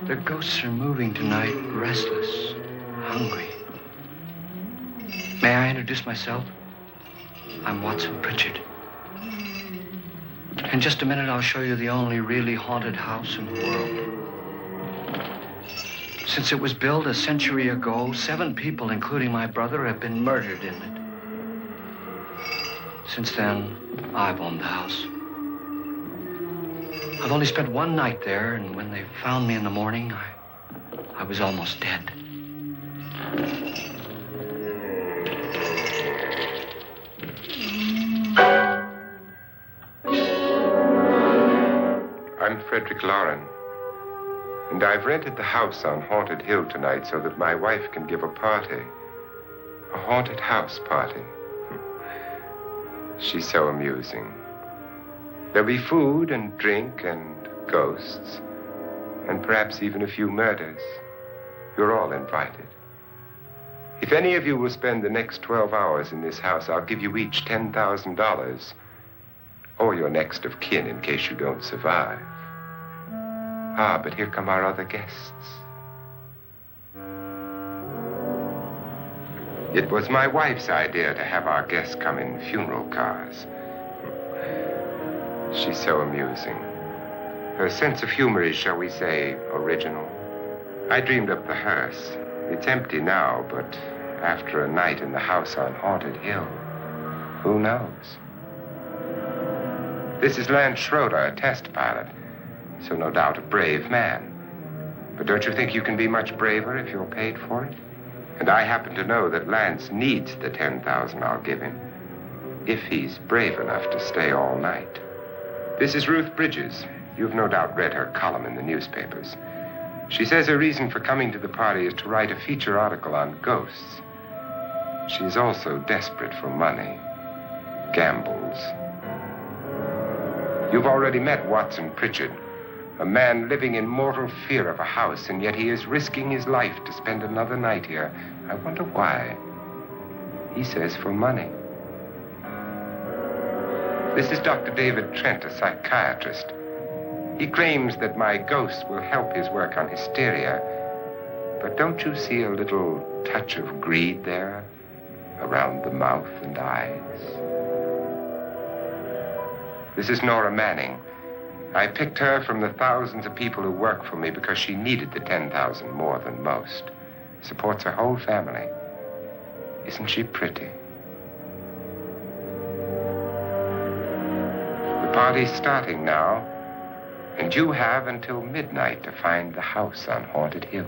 The ghosts are moving tonight, restless, hungry. May I introduce myself? I'm Watson Pritchard. In just a minute, I'll show you the only really haunted house in the world. Since it was built a century ago, 7 people, including my brother, have been murdered in it. Since then, I've owned the house. I've only spent one night there, and when they found me in the morning, I was almost dead. I'm Frederick Lauren, and I've rented the house on Haunted Hill tonight so that my wife can give a party. A haunted house party. She's so amusing. There'll be food and drink and ghosts, and perhaps even a few murders. You're all invited. If any of you will spend the next 12 hours in this house, I'll give you each $10,000, or your next of kin in case you don't survive. Ah, but here come our other guests. It was my wife's idea to have our guests come in funeral cars. She's so amusing. Her sense of humor is, shall we say, original. I dreamed up the hearse. It's empty now, but after a night in the house on Haunted Hill, who knows? This is Lance Schroeder, a test pilot, so no doubt a brave man. But don't you think you can be much braver if you're paid for it? And I happen to know that Lance needs the $10,000 I'll give him, if he's brave enough to stay all night. This is Ruth Bridges. You've no doubt read her column in the newspapers. She says her reason for coming to the party is to write a feature article on ghosts. She's also desperate for money, gambles. You've already met Watson Pritchard, a man living in mortal fear of a house, and yet he is risking his life to spend another night here. I wonder why. He says for money. This is Dr. David Trent, a psychiatrist. He claims that my ghost will help his work on hysteria. But don't you see a little touch of greed there around the mouth and eyes? This is Nora Manning. I picked her from the thousands of people who work for me because she needed the $10,000 more than most. Supports her whole family. Isn't she pretty? The party's starting now, and you have until midnight to find the house on Haunted Hill.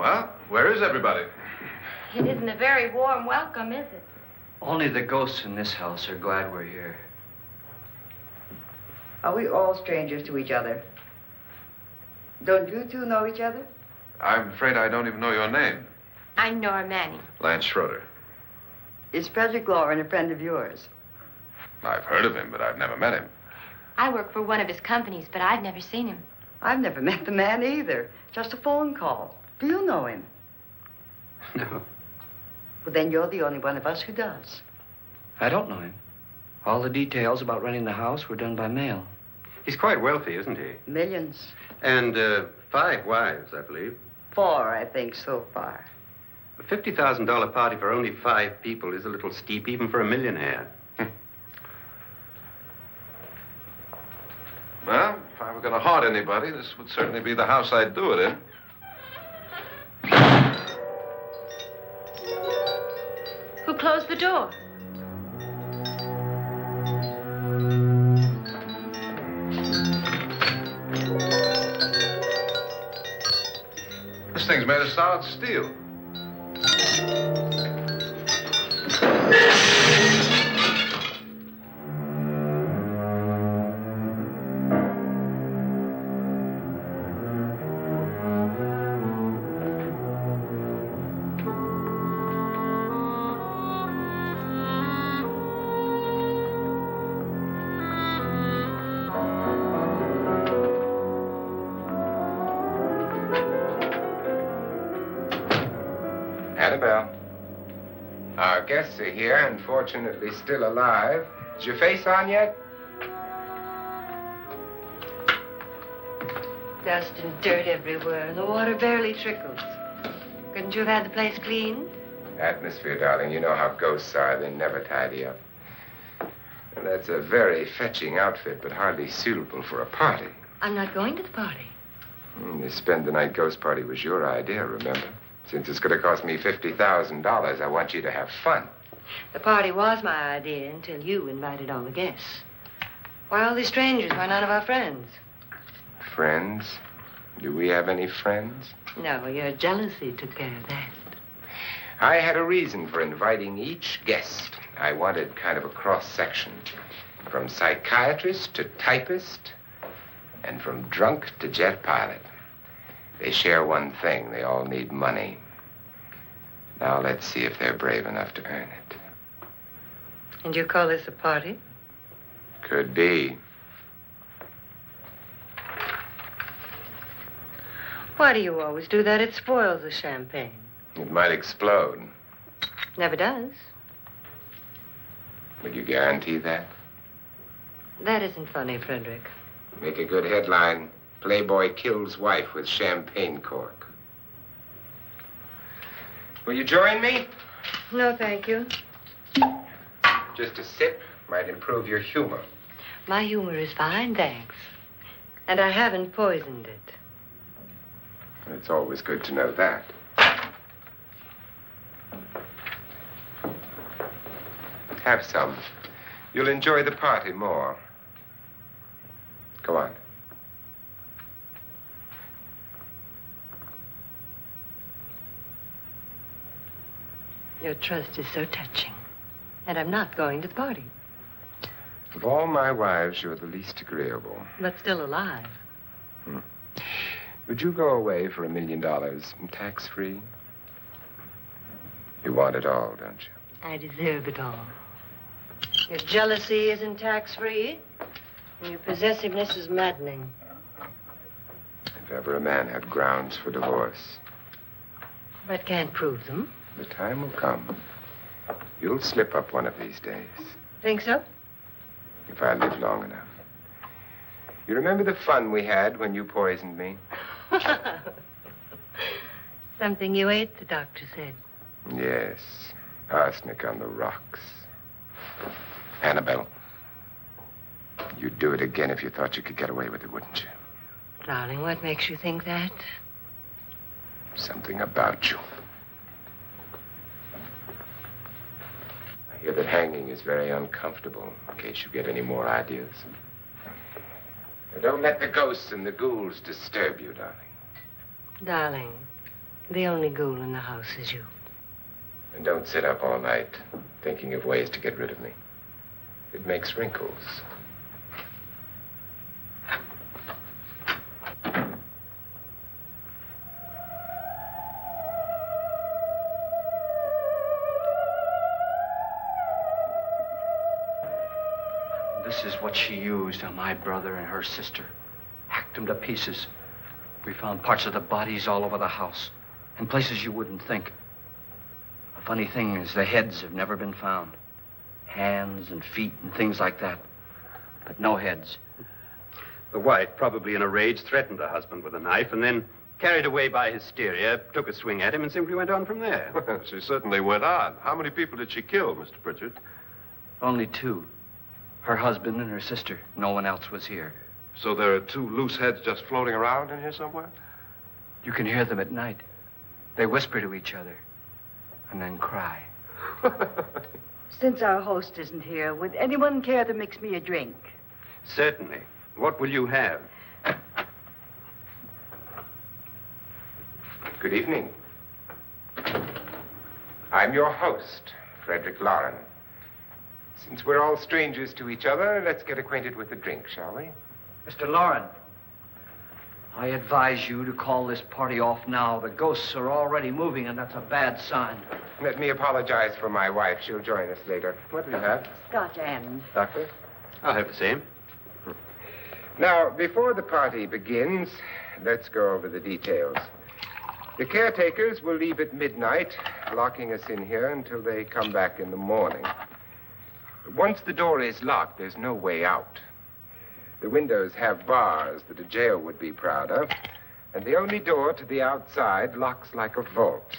Well, where is everybody? It isn't a very warm welcome, is it? Only the ghosts in this house are glad we're here. Are we all strangers to each other? Don't you two know each other? I'm afraid I don't even know your name. I'm Nora Manning. Lance Schroeder. Is Frederick Lauren a friend of yours? I've heard of him, but I've never met him. I work for one of his companies, but I've never seen him. I've never met the man either. Just a phone call. Do you know him? No, Well, then you're the only one of us who does. I don't know him. All the details about renting the house were done by mail. He's quite wealthy, isn't he? Millions. And 5 wives, I believe. 4, I think, so far. A $50,000 party for only 5 people is a little steep, even for a millionaire. Well, if I were going to haunt anybody, this would certainly be the house I'd do it in. Who closed the door? This thing's made of solid steel. Annabelle. Our guests are here, unfortunately still alive. Is your face on yet? Dust and dirt everywhere, and the water barely trickles. Couldn't you have had the place cleaned? Atmosphere, darling. You know how ghosts are. They never tidy up. And that's a very fetching outfit, but hardly suitable for a party. I'm not going to the party. The spend-the-night ghost party was your idea, remember? Since it's going to cost me $50,000, I want you to have fun. The party was my idea until you invited all the guests. Why all these strangers? Why none of our friends? Friends? Do we have any friends? No, your jealousy took care of that. I had a reason for inviting each guest. I wanted kind of a cross-section. From psychiatrist to typist, and from drunk to jet pilot. They share one thing. They all need money. Now let's see if they're brave enough to earn it. And you call this a party? Could be. Why do you always do that? It spoils the champagne. It might explode. Never does. Will you guarantee that? That isn't funny, Frederick. Make a good headline. Playboy kills wife with champagne cork. Will you join me? No, thank you. Just a sip might improve your humor. My humor is fine, thanks. And I haven't poisoned it. It's always good to know that. Have some. You'll enjoy the party more. Go on. Your trust is so touching. And I'm not going to the party. Of all my wives, you're the least agreeable. But still alive. Would you go away for $1 million tax-free? You want it all, don't you? I deserve it all. Your jealousy isn't tax-free, and your possessiveness is maddening. If ever a man had grounds for divorce, But can't prove them. the time will come. You'll slip up one of these days, Think so? if I live long enough. You remember the fun we had when you poisoned me? Something you ate, the doctor said. Yes, arsenic on the rocks. Annabelle, you'd do it again if you thought you could get away with it, wouldn't you? Darling, what makes you think that? Something about you. I hear that hanging is very uncomfortable, in case you get any more ideas. Now, don't let the ghosts and the ghouls disturb you, darling. Darling, The only ghoul in the house is you. And don't sit up all night thinking of ways to get rid of me. It makes wrinkles. This is what she used on my brother and her sister. Hacked them to pieces. We found parts of the bodies all over the house, in places you wouldn't think. The funny thing is the heads have never been found. Hands and feet and things like that. But no heads. The wife, probably in a rage, threatened her husband with a knife and then, carried away by hysteria, took a swing at him and simply went on from there. Well, she certainly went on. How many people did she kill, Mr. Pritchard? Only two. Her husband and her sister. No one else was here. So there are two loose heads just floating around in here somewhere? You can hear them at night. They whisper to each other and then cry. Since our host isn't here, would anyone care to mix me a drink? Certainly. What will you have? Good evening. I'm your host, Frederick Lauren. Since we're all strangers to each other, let's get acquainted with a drink, shall we? Mr. Lauren, I advise you to call this party off now. The ghosts are already moving, and that's a bad sign. Let me apologize for my wife. She'll join us later. What do you have? Scotch and. Doctor? I'll have the same. Now, before the party begins, let's go over the details. The caretakers will leave at midnight, locking us in here until they come back in the morning. Once the door is locked, there's no way out. The windows have bars that a jail would be proud of, and the only door to the outside locks like a vault.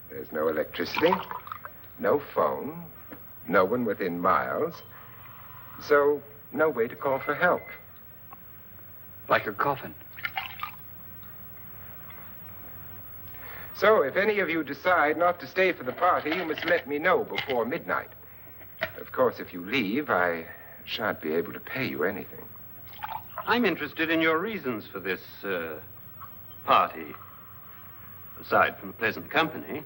There's no electricity, no phone, no one within miles, so no way to call for help. Like a coffin. So if any of you decide not to stay for the party, you must let me know before midnight. Of course, if you leave, I shan't be able to pay you anything. I'm interested in your reasons for this, party. Aside from the pleasant company.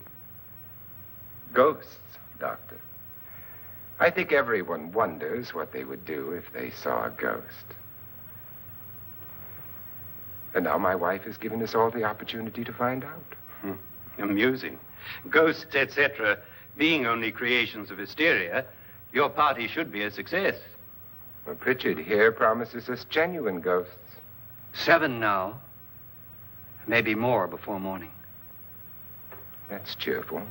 Ghosts, Doctor. I think everyone wonders what they would do if they saw a ghost. And now my wife has given us all the opportunity to find out. Amusing. Ghosts, etc., being only creations of hysteria, your party should be a success. Well, Pritchard here promises us genuine ghosts. 7 now. Maybe more before morning. That's cheerful.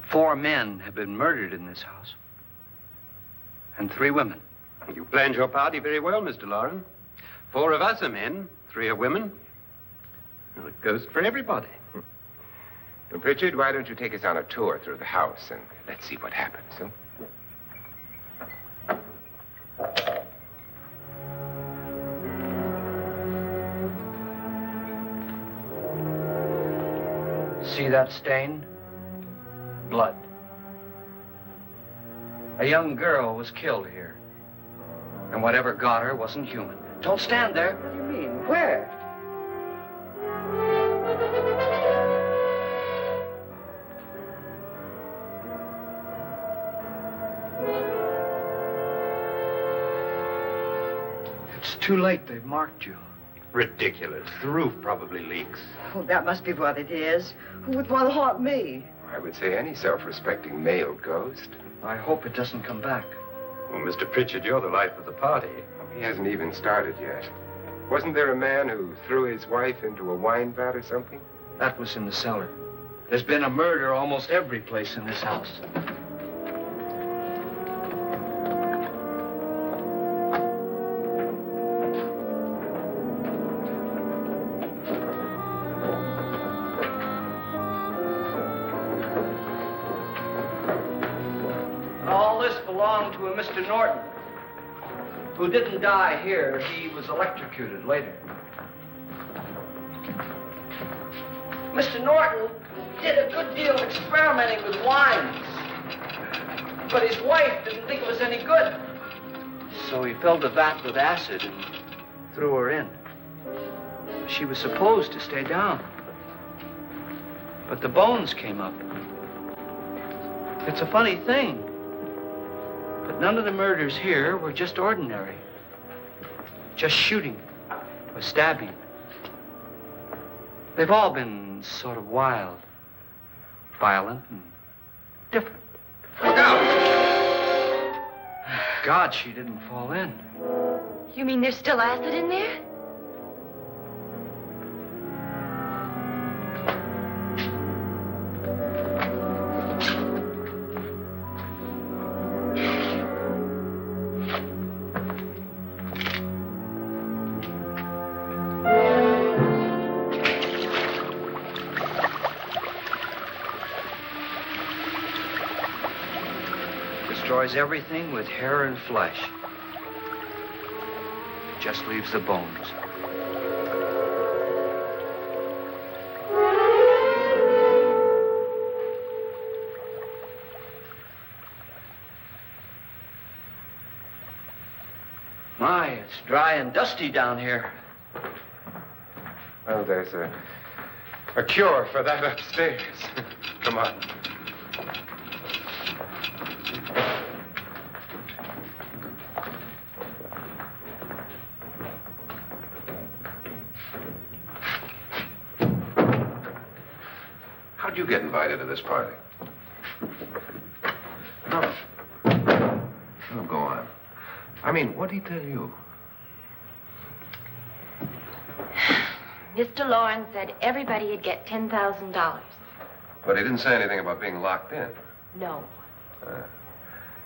4 men have been murdered in this house. And 3 women. You planned your party very well, Mr. Lauren. 4 of us are men, 3 are women. Well, a ghost for everybody. Well, Pritchard, why don't you take us on a tour through the house and let's see what happens, huh? See that stain? Blood. A young girl was killed here. And whatever got her wasn't human. Don't stand there. What do you mean? Where? It's too late. They've marked you. Ridiculous. The roof probably leaks. Oh, that must be what it is. Who would want to haunt me? I would say any self-respecting male ghost. I hope it doesn't come back. Well, Mr. Pritchard, you're the life of the party. He hasn't even started yet. Wasn't there a man who threw his wife into a wine vat or something? That was in the cellar. There's been a murder almost every place in this house. All this belonged to a Mr. Norton, who didn't die here. He was electrocuted later. Mr. Norton did a good deal of experimenting with wines, but his wife didn't think it was any good. So he filled the vat with acid and threw her in. She was supposed to stay down. But the bones came up. It's a funny thing. But none of the murders here were just ordinary. Just shooting or stabbing. They've all been sort of wild, violent, and different. Look out! God, she didn't fall in. You mean there's still acid in there? Destroys everything with hair and flesh. Just leaves the bones. My, it's dry and dusty down here. Well, there's a cure for that upstairs. Come on. How'd you get invited to this party? No. No, go on. I mean, what did he tell you? Mr. Lawrence said everybody'd get $10,000. But he didn't say anything about being locked in. No.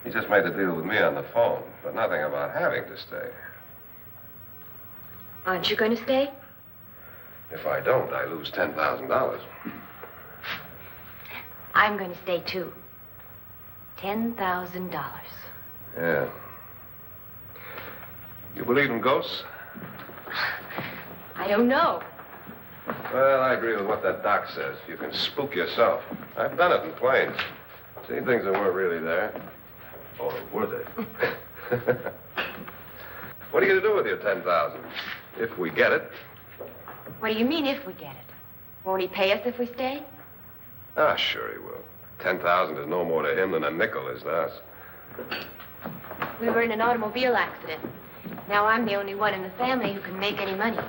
He just made the deal with me on the phone, but nothing about having to stay. Aren't you going to stay? If I don't, I lose $10,000. I'm going to stay, too. $10,000. Yeah. You believe in ghosts? I don't know. Well, I agree with what that doc says. You can spook yourself. I've done it in planes. Seen things that weren't really there. Or were they? What are you going to do with your $10,000? If we get it. What do you mean, if we get it? Won't he pay us if we stay? Ah, sure he will. 10,000 is no more to him than a nickel is to us. We were in an automobile accident. Now I'm the only one in the family who can make any money.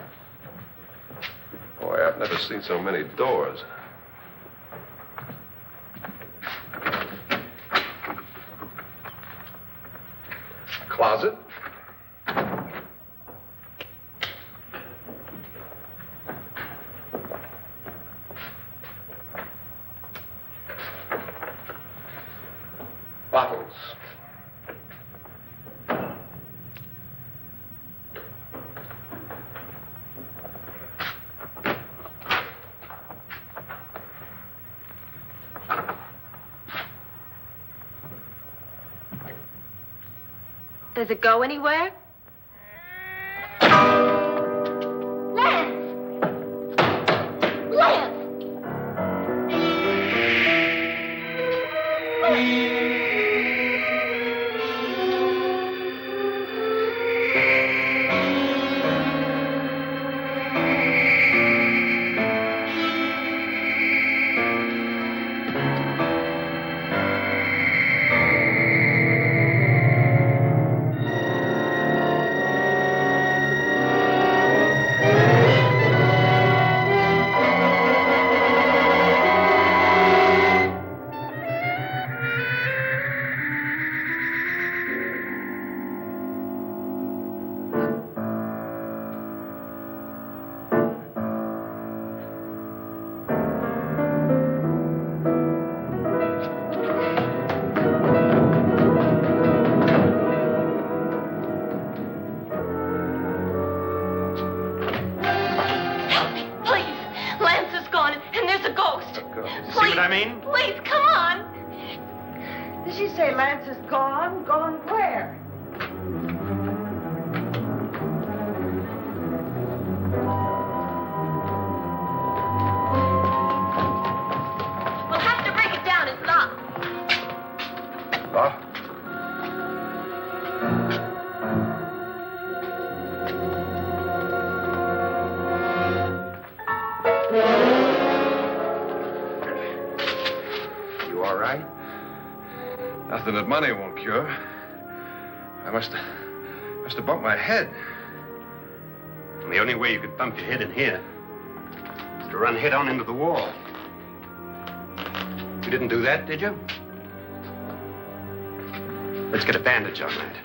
Boy, I've never seen so many doors. Closet? Bottles. Does it go anywhere? Lance! Lance! Please, come on. Did she say Lance is gone? Gone where? We'll have to break it down. It's locked. Locked? Nothing that money won't cure. I must have bumped my head. And the only way you could bump your head in here is to run head on into the wall. You didn't do that, did you? Let's get a bandage on that.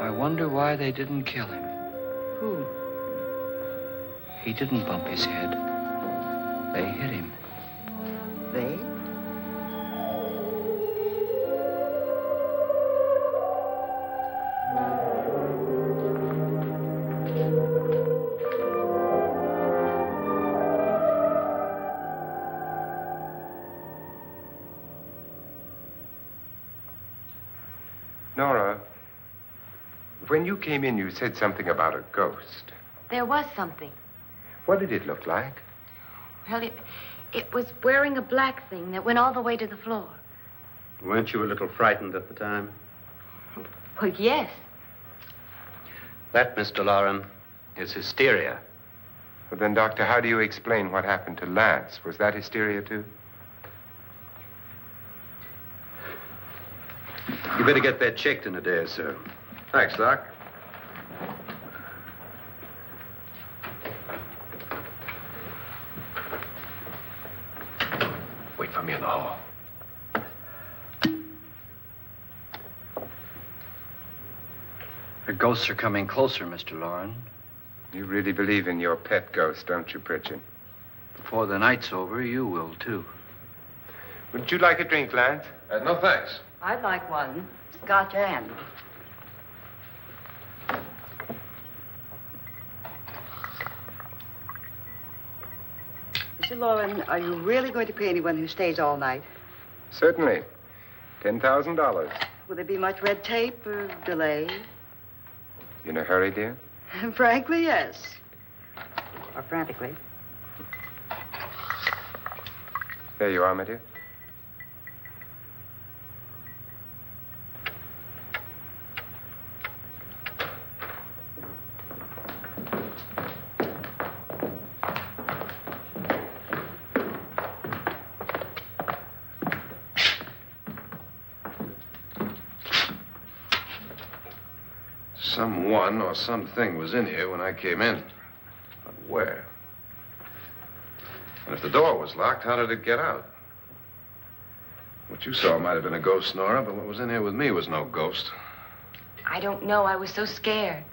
I wonder why they didn't kill him. Who? He didn't bump his head. They hit him. They? Nora, when you came in, you said something about a ghost. There was something. What did it look like? Well, it was wearing a black thing that went all the way to the floor. Weren't you a little frightened at the time? Well, yes. That, Mr. Loren, is hysteria. Well, then, Doctor, how do you explain what happened to Lance? Was that hysteria, too? You better get that checked in a day or so. Thanks, Doc. Wait for me in the hall. The ghosts are coming closer, Mr. Loren. You really believe in your pet ghost, don't you, Pritchard? Before the night's over, you will, too. Would you like a drink, Lance? No, thanks. I'd like one. Scotch and. Mr. Loren, are you really going to pay anyone who stays all night? Certainly. $10,000. Will there be much red tape or delay? You in a hurry, dear? Frankly, yes. Or frantically. There you are, my dear. Someone or something was in here when I came in. But where? And if the door was locked, how did it get out? What you saw might have been a ghost, Nora, but what was in here with me was no ghost. I don't know. I was so scared.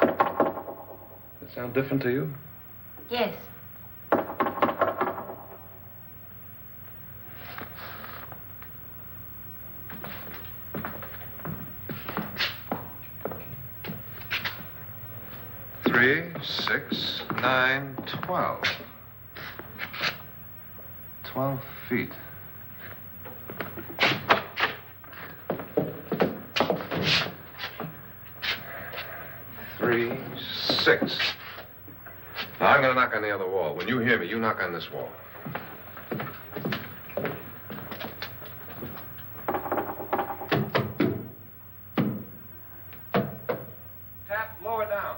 Does it sound different to you? Yes. Three, 6, 9, 12. 12 feet. Three, 6. Now, I'm going to knock on the other wall. When you hear me, you knock on this wall. Tap lower down.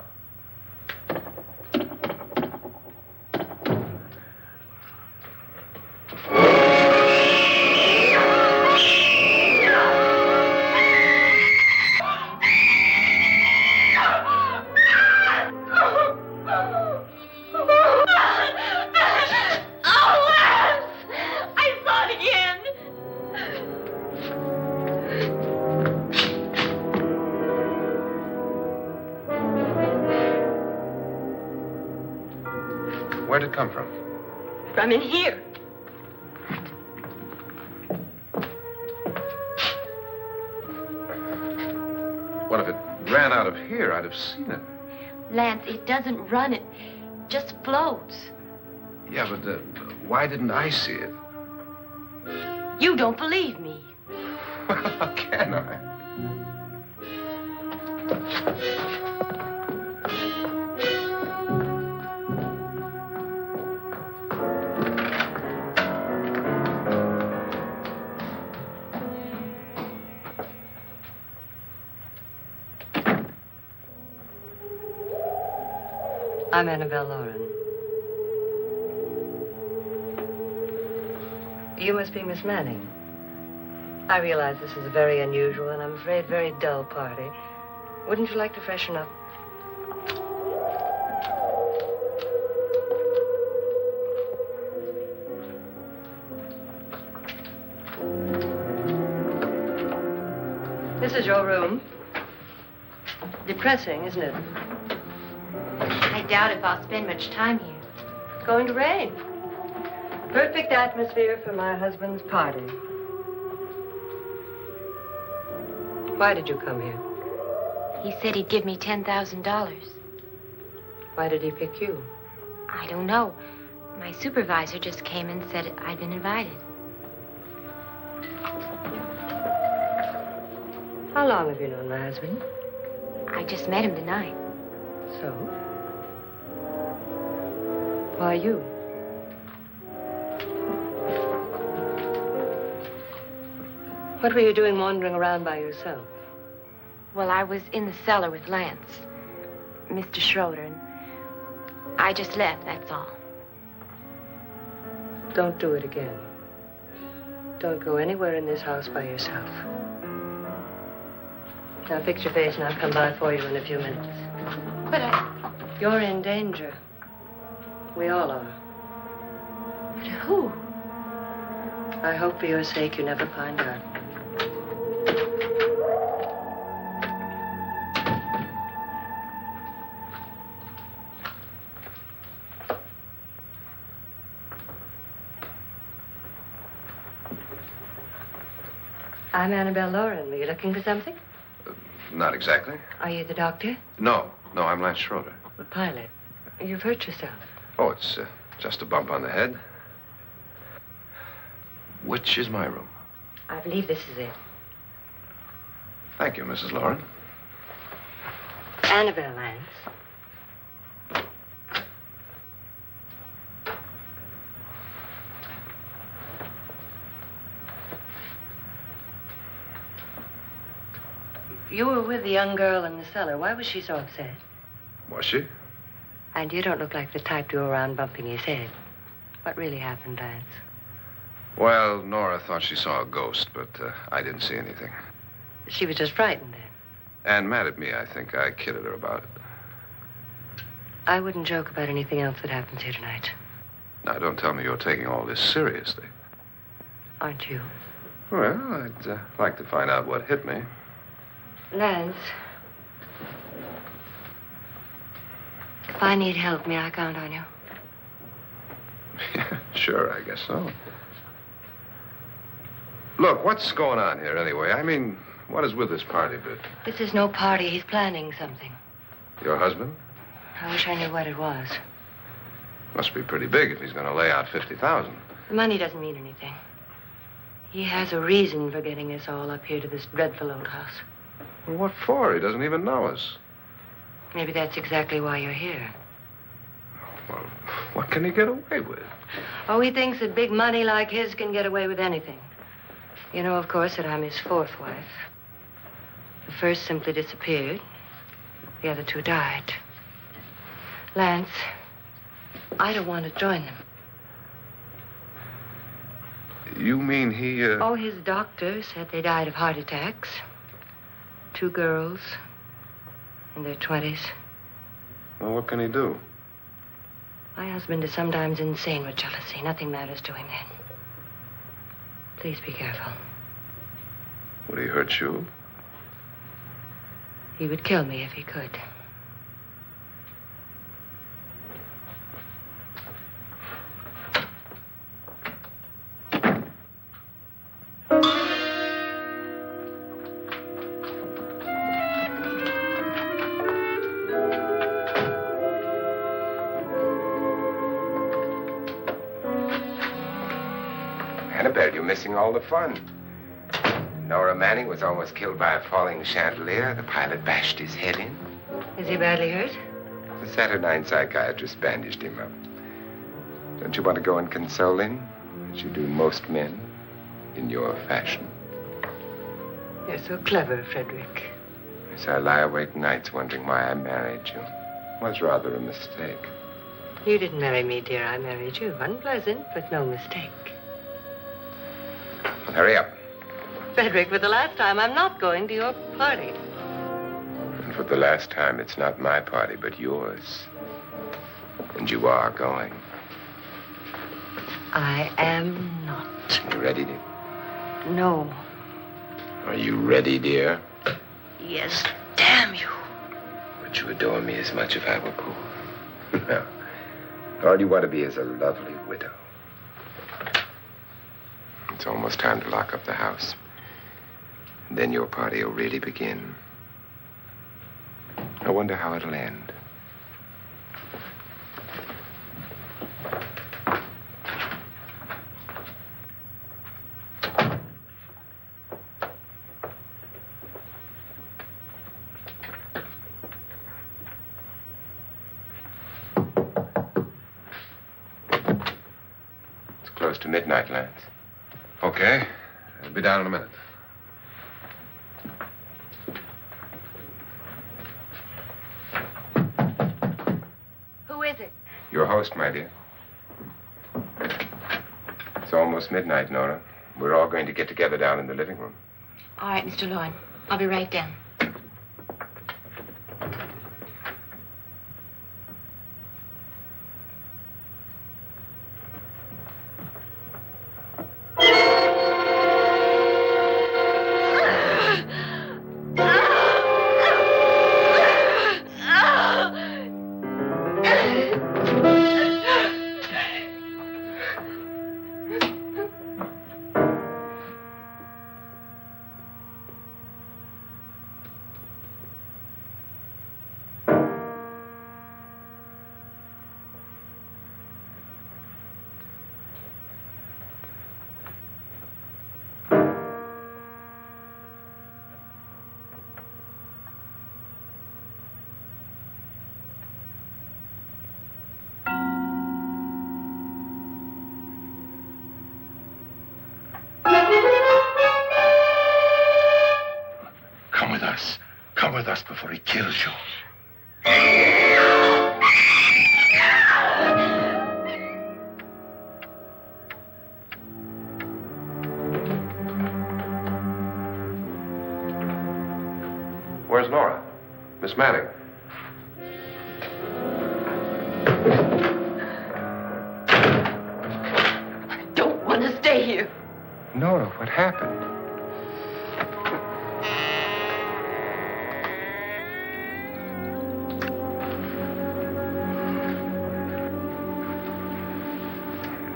Where'd it come from? From in here. What if it ran out of here? I'd have seen it. Lance, it doesn't run. It just floats. Yeah, but why didn't I see it? You don't believe me. Well, how can I? I'm Annabelle Lauren. You must be Miss Manning. I realize this is a very unusual and I'm afraid very dull party. Wouldn't you like to freshen up? This is your room. Depressing, isn't it? I doubt if I'll spend much time here. It's going to rain. Perfect atmosphere for my husband's party. Why did you come here? He said he'd give me $10,000. Why did he pick you? I don't know. My supervisor just came and said I'd been invited. How long have you known my husband? I just met him tonight. So? Why you? What were you doing wandering around by yourself? Well, I was in the cellar with Lance, Mr. Schroeder, and I just left, that's all. Don't do it again. Don't go anywhere in this house by yourself. Now fix your face and I'll come by for you in a few minutes. But You're in danger. We all are. but who? I hope for your sake you never find out. I'm Annabelle Lauren. Were you looking for something? Not exactly. Are you the doctor? No, I'm Lance Schroeder. The pilot. You've hurt yourself. Oh, it's just a bump on the head. Which is my room? I believe this is it. Thank you, Mrs. Lauren. Annabelle Lance. You were with the young girl in the cellar. Why was she so upset? Was she? And you don't look like the type to go around bumping his head. What really happened, Lance? Well, Nora thought she saw a ghost, but I didn't see anything. She was just frightened then. And mad at me, I think. I kidded her about it. I wouldn't joke about anything else that happens here tonight. Now, don't tell me you're taking all this seriously. Aren't you? Well, I'd like to find out what hit me. Lance. If I need help, may I count on you? Yeah, sure, I guess so. Look, what's going on here anyway? I mean, what is with this party bit? This is no party. He's planning something. Your husband? I wish I knew what it was. Must be pretty big if he's going to lay out 50,000. The money doesn't mean anything. He has a reason for getting us all up here to this dreadful old house. Well, what for? He doesn't even know us. Maybe that's exactly why you're here. Well, what can he get away with? Oh, he thinks that big money like his can get away with anything. You know, of course, that I'm his fourth wife. The first simply disappeared. The other two died. Lance, I don't want to join them. You mean he, Oh, his doctor said they died of heart attacks. 2 girls in their 20s. Well, what can he do? My husband is sometimes insane with jealousy. Nothing matters to him then. Please be careful. Would he hurt you? He would kill me if he could. Annabelle, you're missing all the fun. Nora Manning was almost killed by a falling chandelier. The pilot bashed his head in. Is he badly hurt? The Saturnine psychiatrist bandaged him up. Don't you want to go and console him, as you do most men, in your fashion? You're so clever, Frederick. Yes, I lie awake nights wondering why I married you. was rather a mistake. You didn't marry me, dear. I married you. Unpleasant, but no mistake. Hurry up. Frederick, for the last time, I'm not going to your party. And for the last time, it's not my party, but yours. And you are going. I am not. You ready, dear? No. Are you ready, dear? Yes, damn you. Would you adore me as much if I were poor? No. All you want to be is a lovely widow. It's almost time to lock up the house. And then your party will really begin. I wonder how it'll end. It's close to midnight, Lance. Okay. I'll be down in a minute. Who is it? Your host, my dear. It's almost midnight, Nora. We're all going to get together down in the living room. All right, Mr. Lloyd. I'll be right down. Come with us before he kills you. Where's Nora? Miss Manning. I don't want to stay here. Nora, what happened?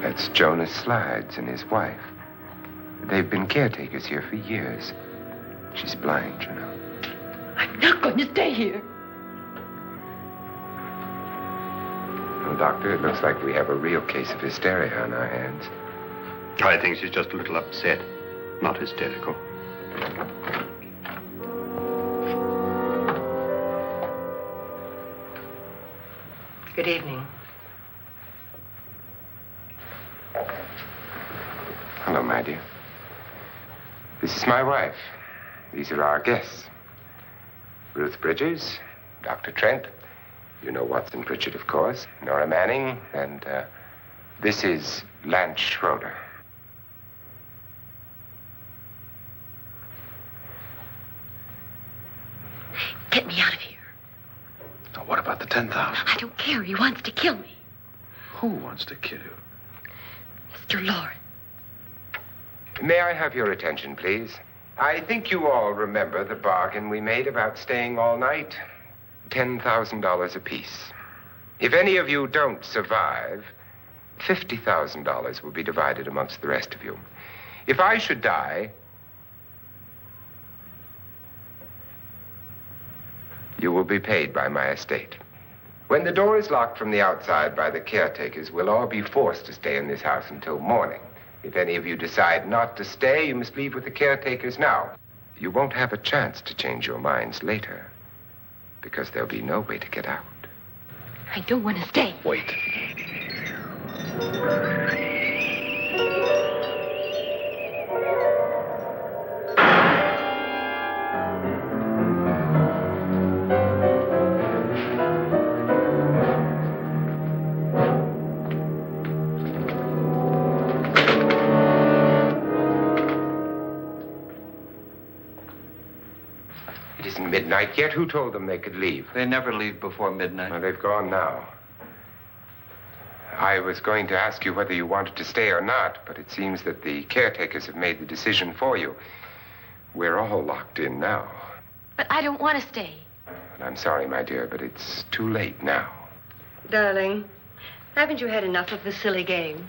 That's Jonas Slides and his wife. They've been caretakers here for years. She's blind, you know. I'm not going to stay here. Well, Doctor, it looks like we have a real case of hysteria on our hands. I think she's just a little upset, not hysterical. Good evening. Hello, my dear. This is my wife. These are our guests. Ruth Bridges, Dr. Trent. You know Watson Pritchard, of course. Nora Manning, and this is Lance Schroeder. Get me out of here. Now, what about the 10,000? I don't care. He wants to kill me. Who wants to kill you? Mr. Lawrence. May I have your attention, please? I think you all remember the bargain we made about staying all night. $10,000 apiece. If any of you don't survive, $50,000 will be divided amongst the rest of you. If I should die, you will be paid by my estate. When the door is locked from the outside by the caretakers, we'll all be forced to stay in this house until morning. If any of you decide not to stay, you must leave with the caretakers now. You won't have a chance to change your minds later, because there'll be no way to get out. I don't want to stay. Wait. midnight yet? Who told them they could leave? They never leave before midnight. Well, they've gone now. I was going to ask you whether you wanted to stay or not, but it seems that the caretakers have made the decision for you. We're all locked in now. But I don't want to stay. And I'm sorry, my dear, but it's too late now. Darling, haven't you had enough of the silly game?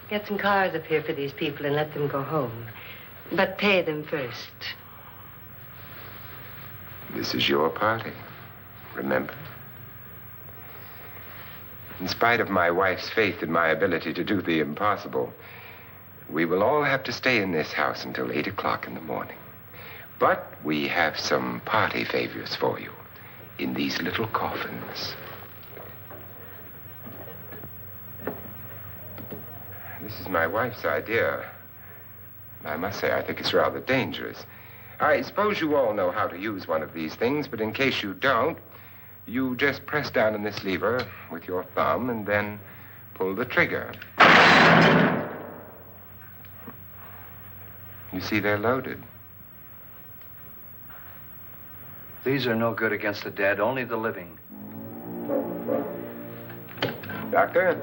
Get some cars up here for these people and let them go home. But pay them first. This is your party, remember? In spite of my wife's faith in my ability to do the impossible, we will all have to stay in this house until 8 o'clock in the morning. But we have some party favors for you in these little coffins. This is my wife's idea. I must say, I think it's rather dangerous. I suppose you all know how to use one of these things, but in case you don't, you just press down on this lever with your thumb and then pull the trigger. You see, they're loaded. These are no good against the dead, only the living. Doctor?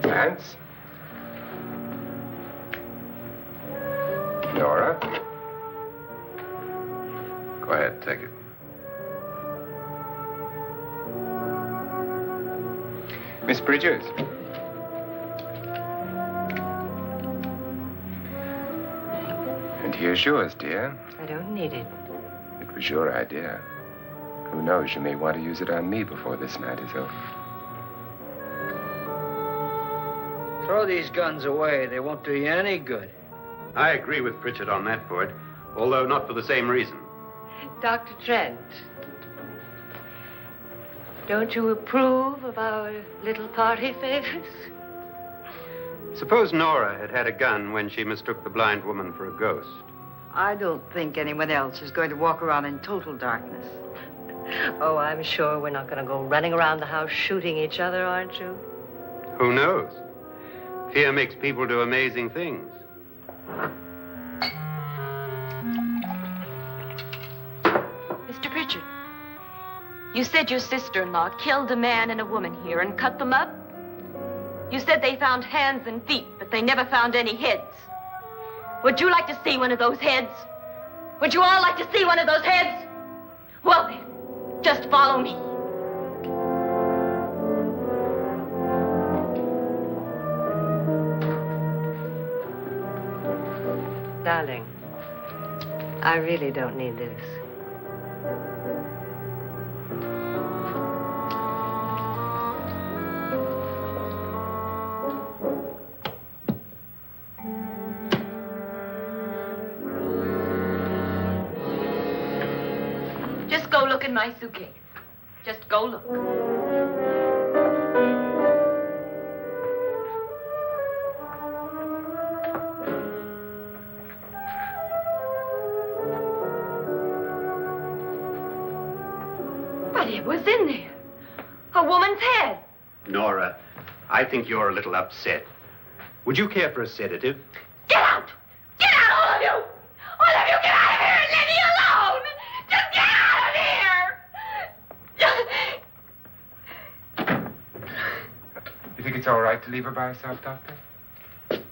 Lance? Nora? Go ahead, take it. Miss Bridges? And here's yours, dear. I don't need it. It was your idea. Who knows, you may want to use it on me before this night is over. Throw these guns away. They won't do you any good. I agree with Pritchard on that point, although not for the same reason. Dr. Trent, don't you approve of our little party favors? Suppose Nora had had a gun when she mistook the blind woman for a ghost. I don't think anyone else is going to walk around in total darkness. Oh, I'm sure we're not going to go running around the house shooting each other, aren't you? Who knows? Fear makes people do amazing things. Mr. Pritchard, you said your sister-in-law killed a man and a woman here and cut them up? You said they found hands and feet, but they never found any heads. Would you like to see one of those heads? Would you all like to see one of those heads? Well then, just follow me. Darling, I really don't need this. Just go look in my suitcase. Just go look. But it was in there. A woman's head. Nora, I think you're a little upset. Would you care for a sedative? Get out! Get out, all of you! All of you, get out of here and leave me alone! Just get out of here! You think it's all right to leave her by herself, Doctor?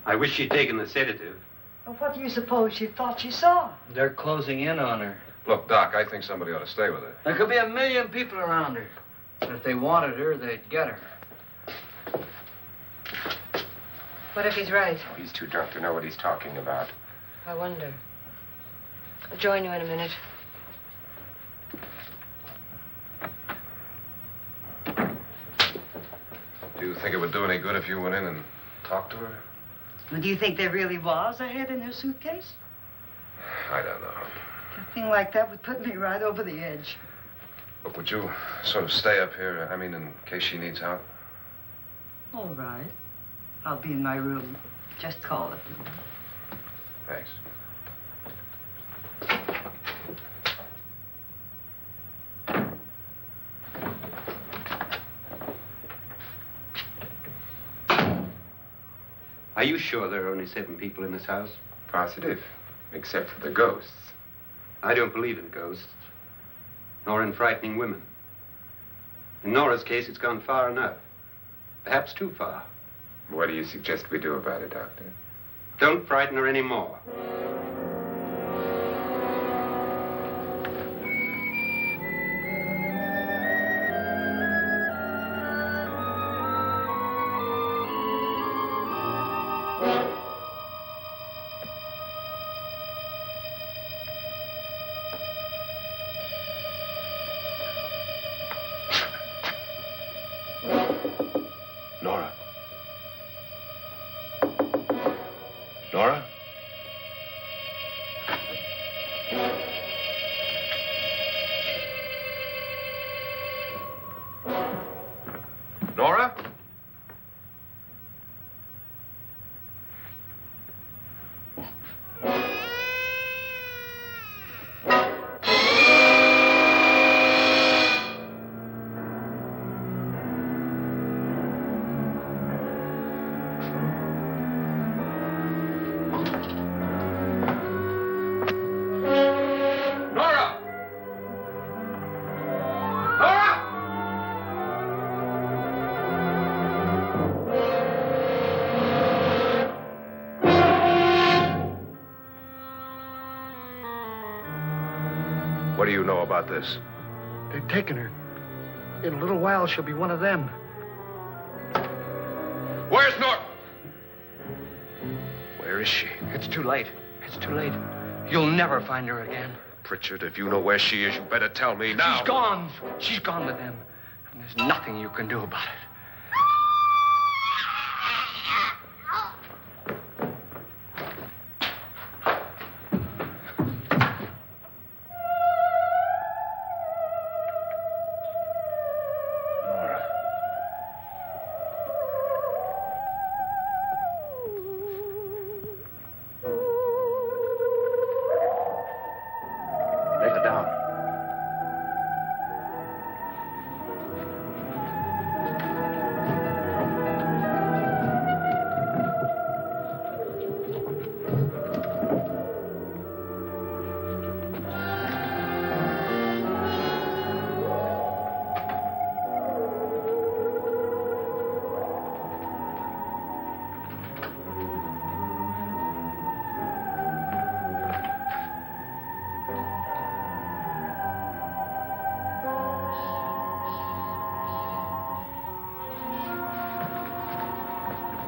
I wish she'd taken the sedative. Well, what do you suppose she thought she saw? They're closing in on her. Look, Doc, I think somebody ought to stay with her. There could be 1 million people around her. But if they wanted her, they'd get her. What if he's right? Oh, he's too drunk to know what he's talking about. I wonder. I'll join you in a minute. Do you think it would do any good if you went in and talked to her? Well, do you think there really was a head in her suitcase? I don't know. A thing like that would put me right over the edge. Look, would you sort of stay up here, in case she needs help? All right. I'll be in my room. Just call it. Thanks. Are you sure there are only 7 people in this house? Positive, except for the ghosts. I don't believe in ghosts, nor in frightening women. In Nora's case, it's gone far enough. Perhaps too far. What do you suggest we do about it, Doctor? Don't frighten her anymore. Nora? Nora? Nora? What do you know about this? They've taken her. In a little while, she'll be one of them. Where's Nora? Where is she? It's too late. It's too late. You'll never find her again. Pritchard, if you know where she is, you better tell me now. She's gone. She's gone with them. And there's nothing you can do about it. Lay her down.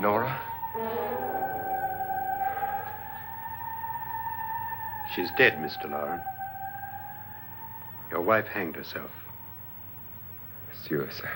Nora? She's dead, Mr. Lauren. Your wife hanged herself. Suicide.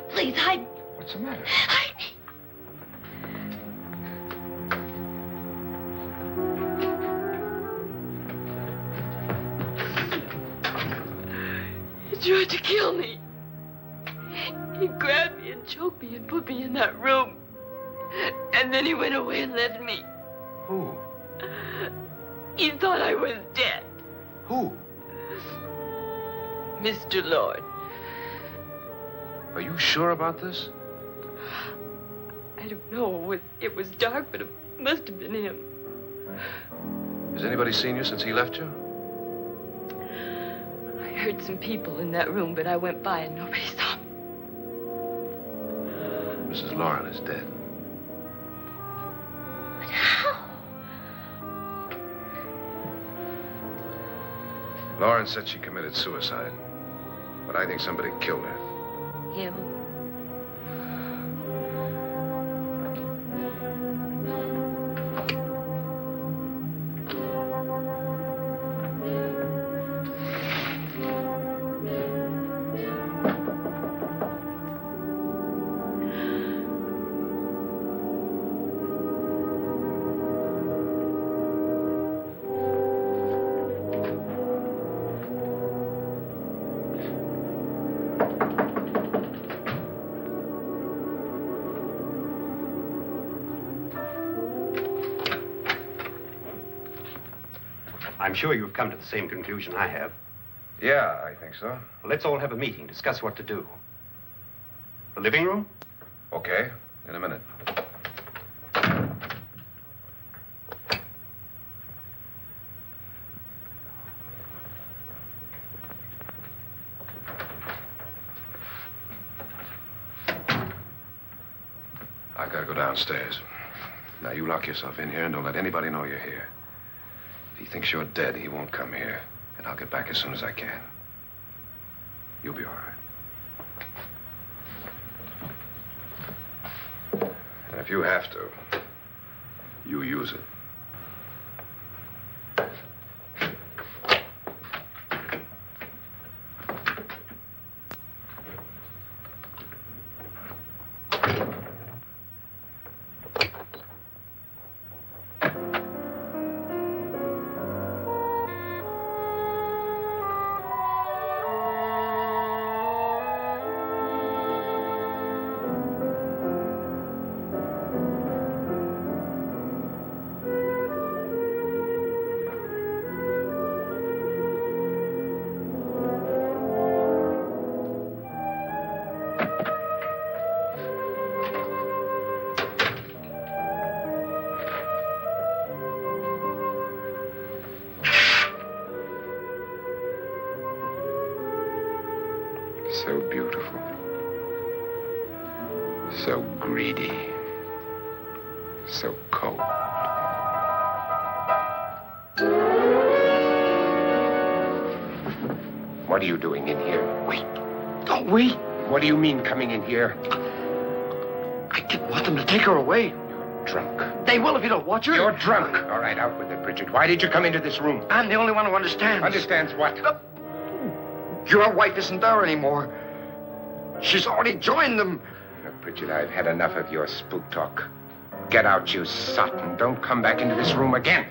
Please, hide me. What's the matter? Hide me. He tried to kill me. He grabbed me and choked me and put me in that room. And then he went away and left me. Who? He thought I was dead. Who? Mr. Lord. Are you sure about this? I don't know. It was dark, but it must have been him. Has anybody seen you since he left you? I heard some people in that room, but I went by and nobody saw me. Mrs. Lauren is dead. But how? Lauren said she committed suicide, but I think somebody killed her. Him? I'm sure you've come to the same conclusion I have. Yeah, I think so. Well, let's all have a meeting, discuss what to do. The living room? Okay, in a minute. I gotta go downstairs. Now, you lock yourself in here and don't let anybody know you're here. If he thinks you're dead, he won't come here. And I'll get back as soon as I can. You'll be all right. And if you have to, you use it. So beautiful. So greedy. So cold. What are you doing in here? Wait. Don't wait. What do you mean coming in here? I didn't want them to take her away. You're drunk. They will if you don't watch her. You're drunk. All right, out with it, Bridget. Why did you come into this room? I'm the only one who understands. Understands what? Your wife isn't there anymore. She's already joined them. Look, Bridget, I've had enough of your spook talk. Get out, you sot, and don't come back into this room again.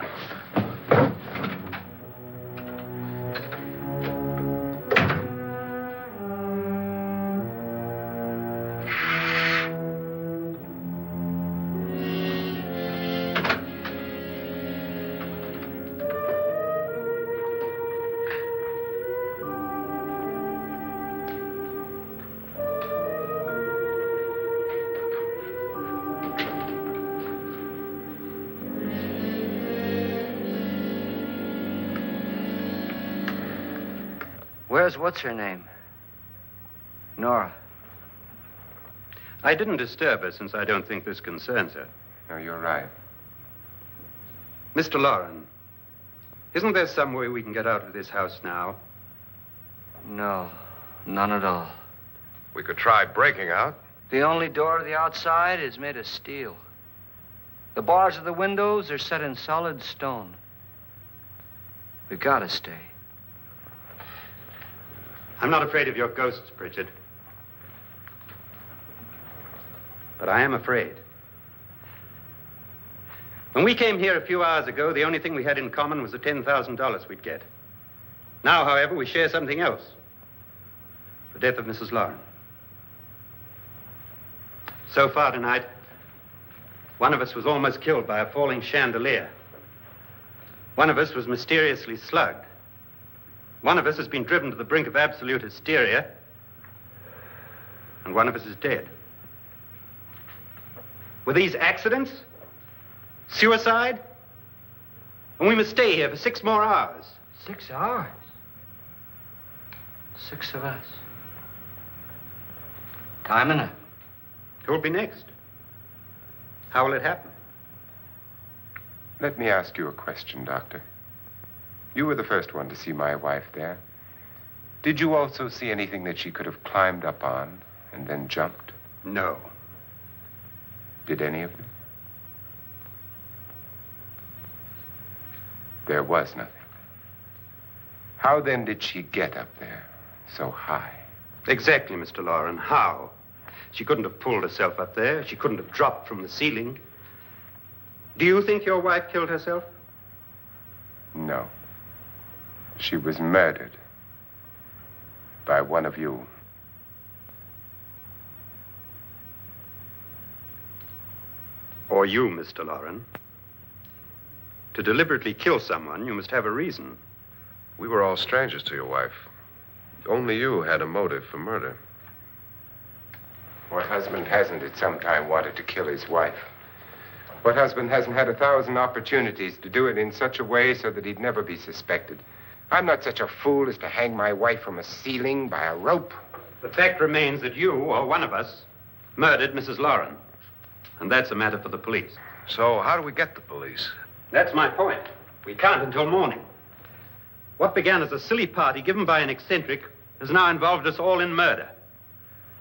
Where's what's-her-name? Nora. I didn't disturb her since I don't think this concerns her. No, you're right. Mr. Loren, isn't there some way we can get out of this house now? No, none at all. We could try breaking out. The only door to the outside is made of steel. The bars of the windows are set in solid stone. We gotta stay. I'm not afraid of your ghosts, Bridget. But I am afraid. When we came here a few hours ago, the only thing we had in common was the $10,000 we'd get. Now, however, we share something else. The death of Mrs. Loren. So far tonight, one of us was almost killed by a falling chandelier. One of us was mysteriously slugged. One of us has been driven to the brink of absolute hysteria. And one of us is dead. Were these accidents? Suicide? And we must stay here for 6 more hours. 6 hours? 6 of us. Time enough. Who'll be next? How will it happen? Let me ask you a question, Doctor. You were the first one to see my wife there. Did you also see anything that she could have climbed up on and then jumped? No. Did any of you? There was nothing. How then did she get up there so high? Exactly, Mr. Loren. How? She couldn't have pulled herself up there. She couldn't have dropped from the ceiling. Do you think your wife killed herself? No. She was murdered by one of you. Or you, Mr. Loren. To deliberately kill someone, you must have a reason. We were all strangers to your wife. Only you had a motive for murder. What husband hasn't at some time wanted to kill his wife? What husband hasn't had 1,000 opportunities to do it in such a way so that he'd never be suspected? I'm not such a fool as to hang my wife from a ceiling by a rope. The fact remains that you, or one of us, murdered Mrs. Lauren. And that's a matter for the police. So how do we get the police? That's my point. We can't until morning. What began as a silly party given by an eccentric has now involved us all in murder.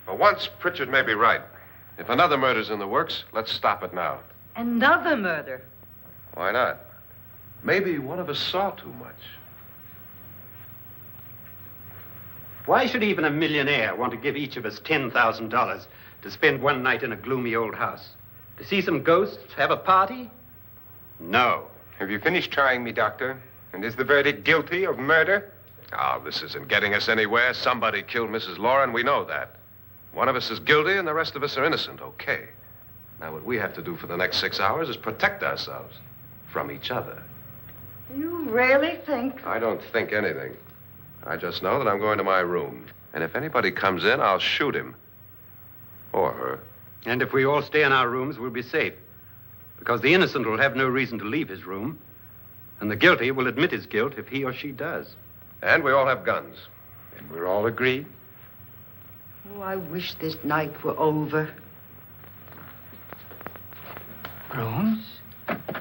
For once, Pritchard may be right. If another murder's in the works, let's stop it now. Another murder. Why not? Maybe one of us saw too much. Why should even a millionaire want to give each of us $10,000 to spend one night in a gloomy old house? To see some ghosts, have a party? No. Have you finished trying me, Doctor? And is the verdict guilty of murder? Oh, this isn't getting us anywhere. Somebody killed Mrs. Lauren. We know that. One of us is guilty and the rest of us are innocent. Okay. Now, what we have to do for the next 6 hours is protect ourselves from each other. You really think? I don't think anything. I just know that I'm going to my room. And if anybody comes in, I'll shoot him. Or her. And if we all stay in our rooms, we'll be safe. Because the innocent will have no reason to leave his room. And the guilty will admit his guilt if he or she does. And we all have guns. And we're all agreed? Oh, I wish this night were over. Rooms?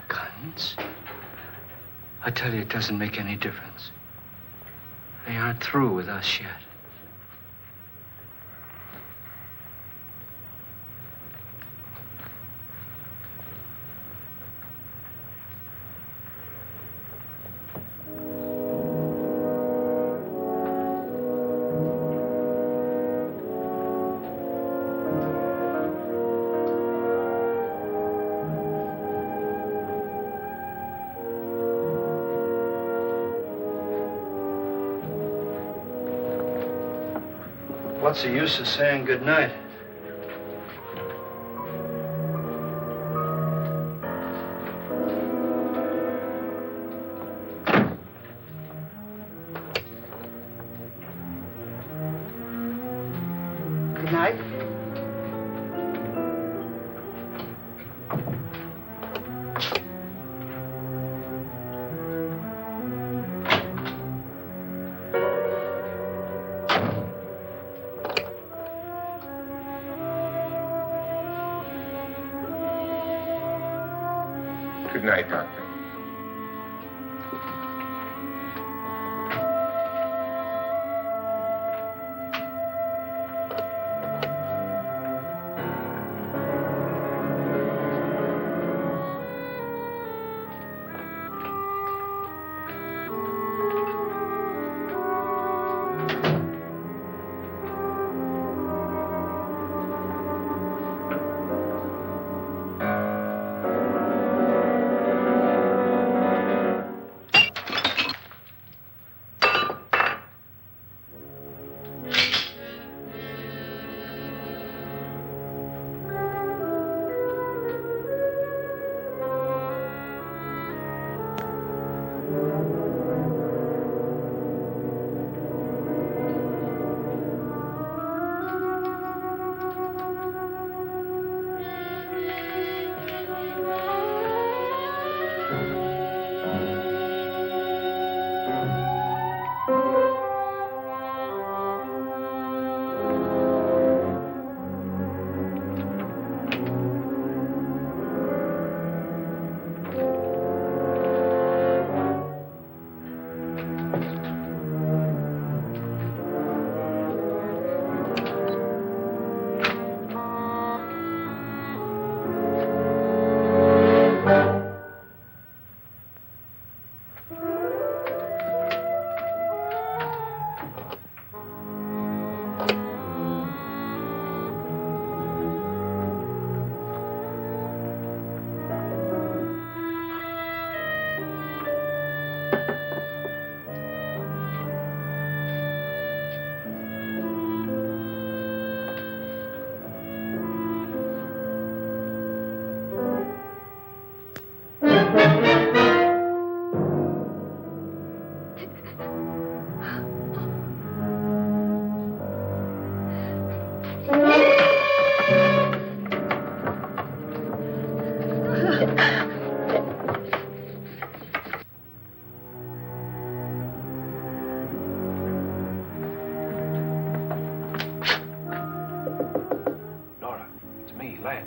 Guns? I tell you, it doesn't make any difference. They aren't through with us yet. What's the use of saying good night? Good night. Good night, Doctor.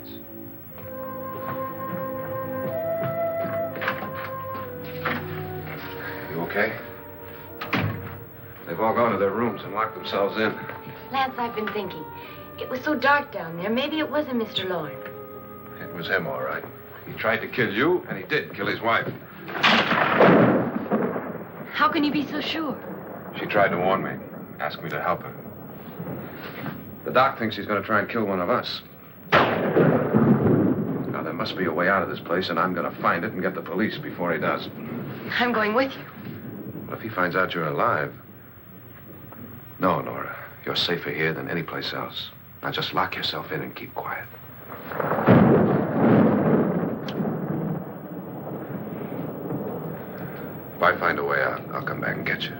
Lance. You okay? They've all gone to their rooms and locked themselves in. Lance, I've been thinking. It was so dark down there. Maybe it wasn't Mr. Lorne. It was him, all right. He tried to kill you, and he did kill his wife. How can you be so sure? She tried to warn me, asked me to help her. The doc thinks he's going to try and kill one of us. Now, there must be a way out of this place, and I'm going to find it and get the police before he does. I'm going with you. Well, if he finds out you're alive... No, Nora. You're safer here than any place else. Now, just lock yourself in and keep quiet. If I find a way out, I'll come back and get you.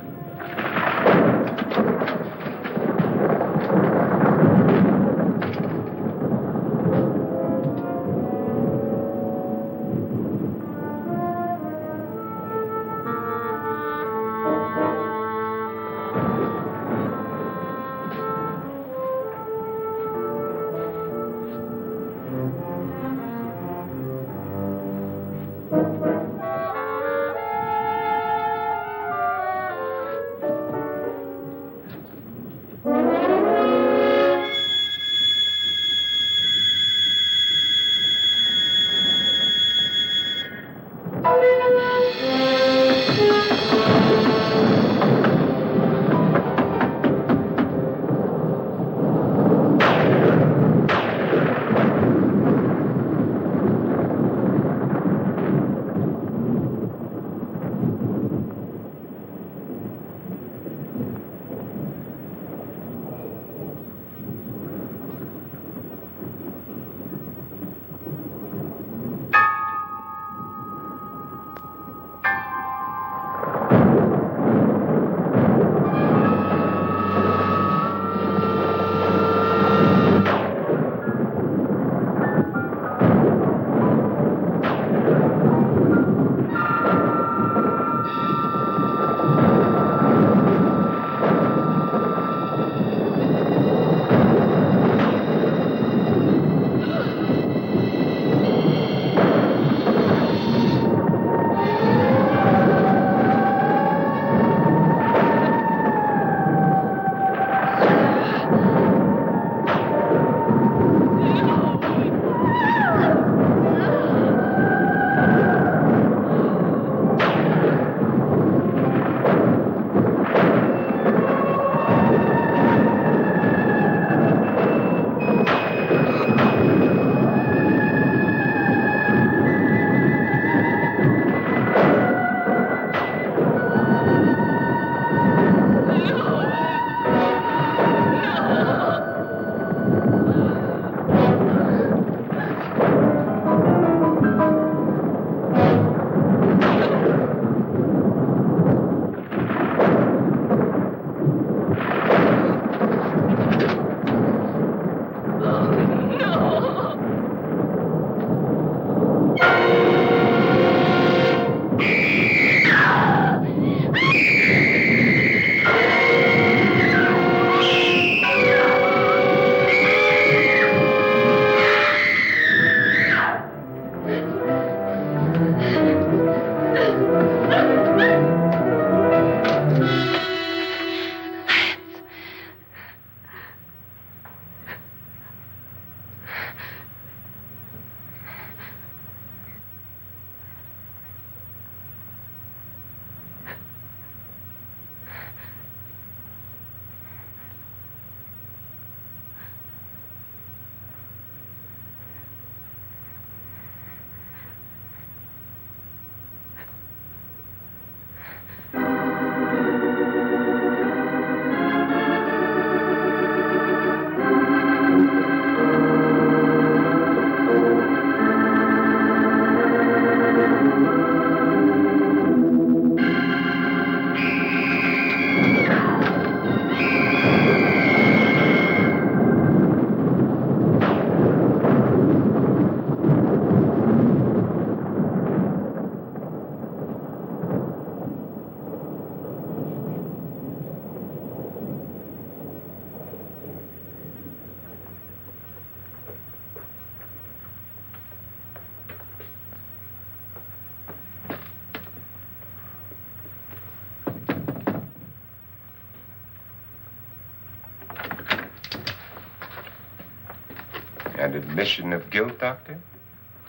An admission of guilt, Doctor?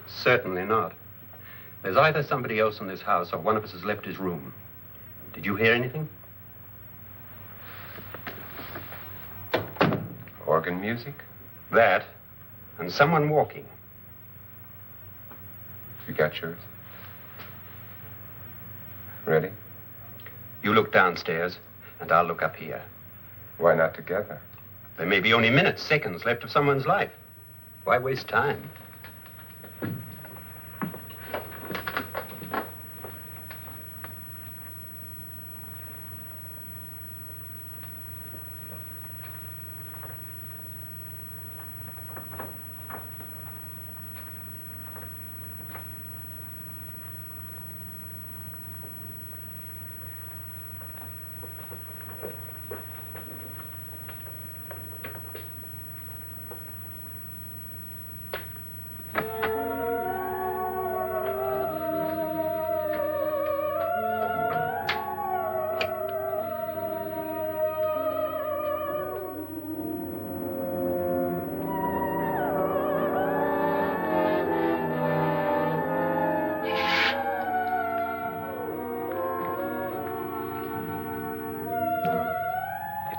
Certainly not. There's either somebody else in this house or one of us has left his room. Did you hear anything? Organ music? That, and someone walking. You got yours? Ready? You look downstairs, and I'll look up here. Why not together? There may be only minutes, seconds left of someone's life. Why waste time?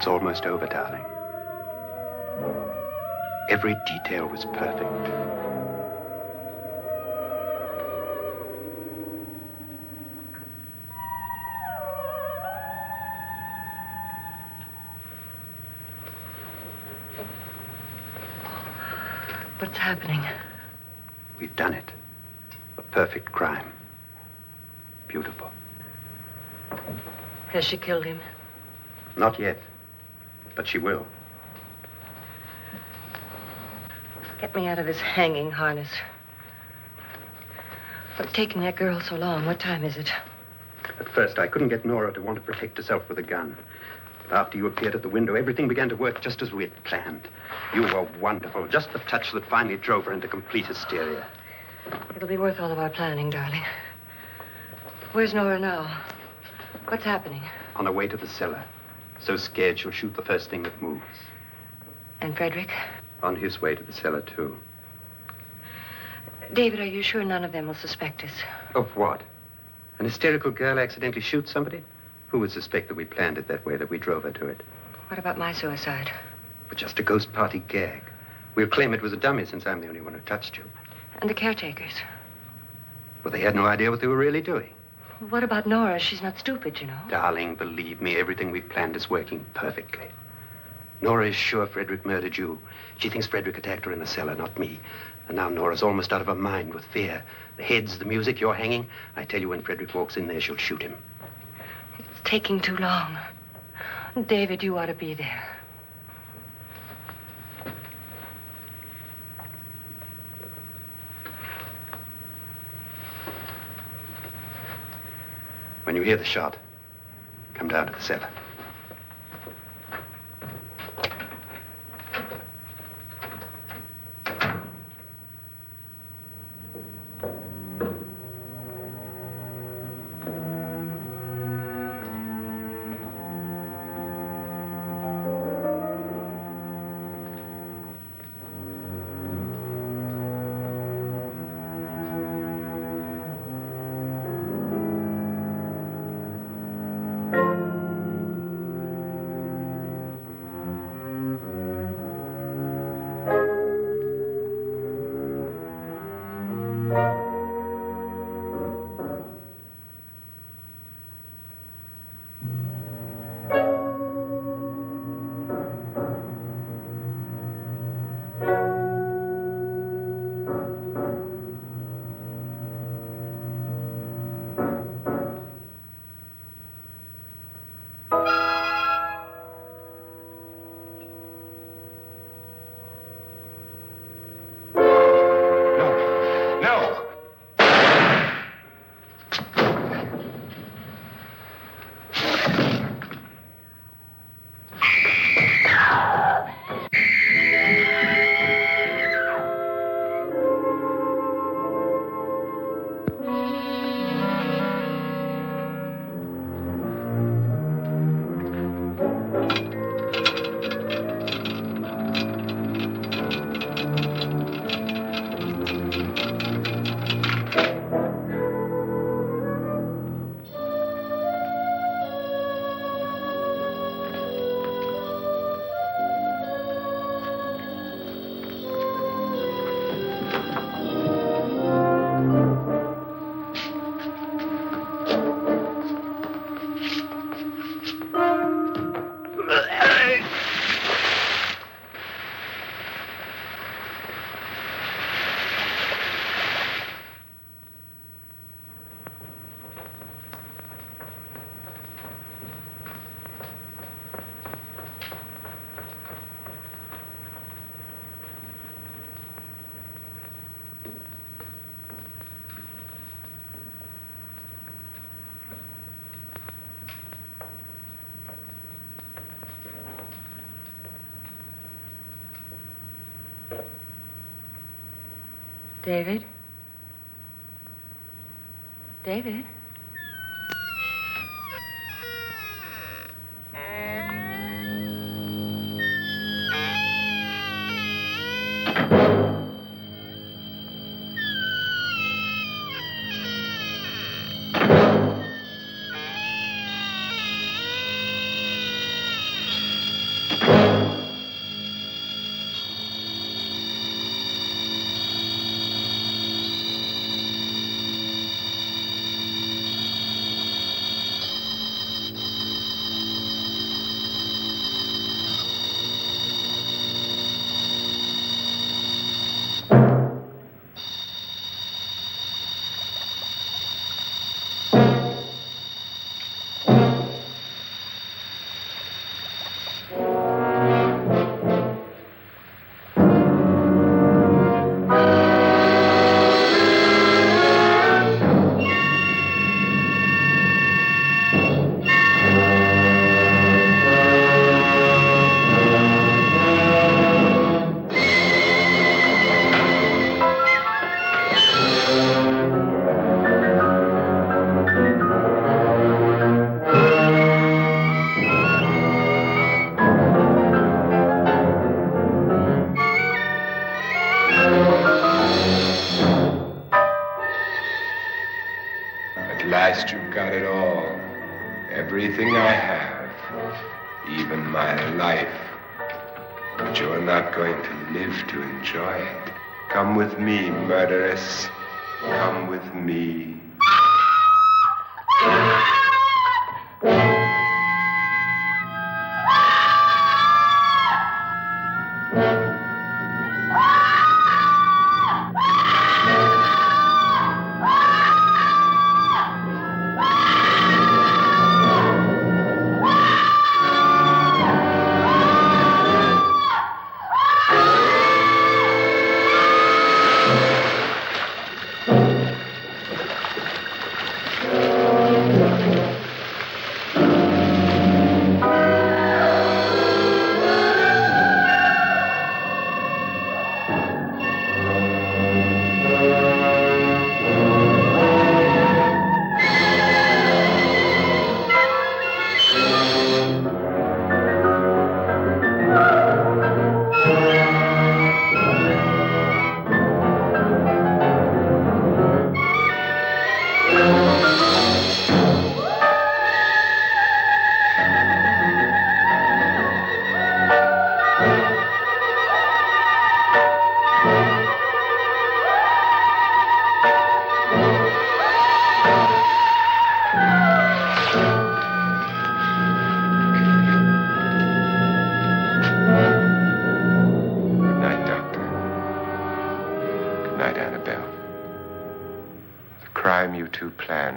It's almost over, darling. Every detail was perfect. What's happening? We've done it. A perfect crime. Beautiful. Has she killed him? Not yet, but she will. Get me out of this hanging harness. What's taking that girl so long? What time is it? At first, I couldn't get Nora to want to protect herself with a gun. But after you appeared at the window, everything began to work just as we had planned. You were wonderful. Just the touch that finally drove her into complete hysteria. It'll be worth all of our planning, darling. Where's Nora now? What's happening? On her way to the cellar. So scared she'll shoot the first thing that moves. And Frederick? On his way to the cellar, too. David, are you sure none of them will suspect us? Of what? An hysterical girl accidentally shoots somebody? Who would suspect that we planned it that way, that we drove her to it? What about my suicide? But just a ghost party gag. We'll claim it was a dummy since I'm the only one who touched you. And the caretakers? Well, they had no idea what they were really doing. What about Nora? She's not stupid, you know. Darling, believe me, everything we've planned is working perfectly. Nora is sure Frederick murdered you. She thinks Frederick attacked her in the cellar, not me. And now Nora's almost out of her mind with fear. The heads, the music, you're hanging. I tell you, when Frederick walks in there, she'll shoot him. It's taking too long. David, you ought to be there. When you hear the shot, come down to the cellar. David? David? At last you've got it all. Everything I have. Even my life. But you're not going to live to enjoy it. Come with me, murderous. Come with me.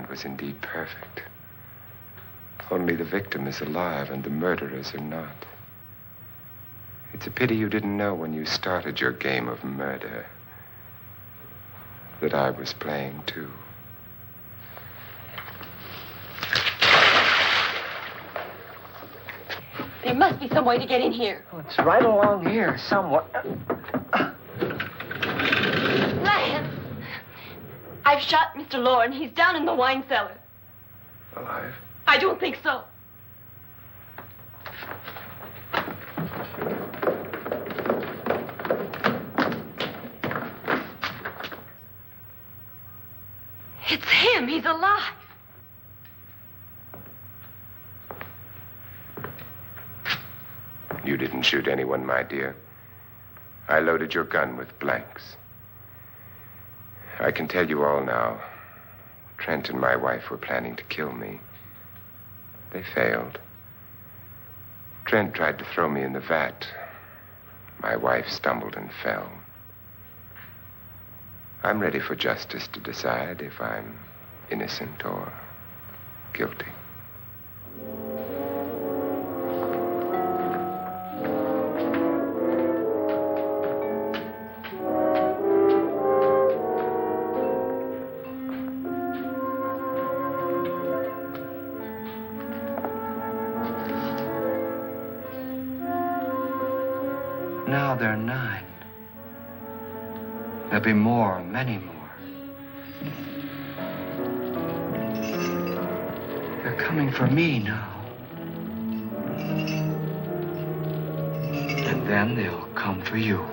Was indeed perfect. Only the victim is alive and the murderers are not. It's a pity you didn't know when you started your game of murder that I was playing too. There must be some way to get in here. Oh, it's right along here somewhere. Lance! I've shot Mr. Loren. He's down in the wine cellar. Alive? I don't think so. It's him. He's alive. You didn't shoot anyone, my dear. I loaded your gun with blanks. I can tell you all now. Trent and my wife were planning to kill me. They failed. Trent tried to throw me in the vat. My wife stumbled and fell. I'm ready for justice to decide if I'm innocent or guilty. Now there are 9. There'll be more, many more. They're coming for me now. And then they'll come for you.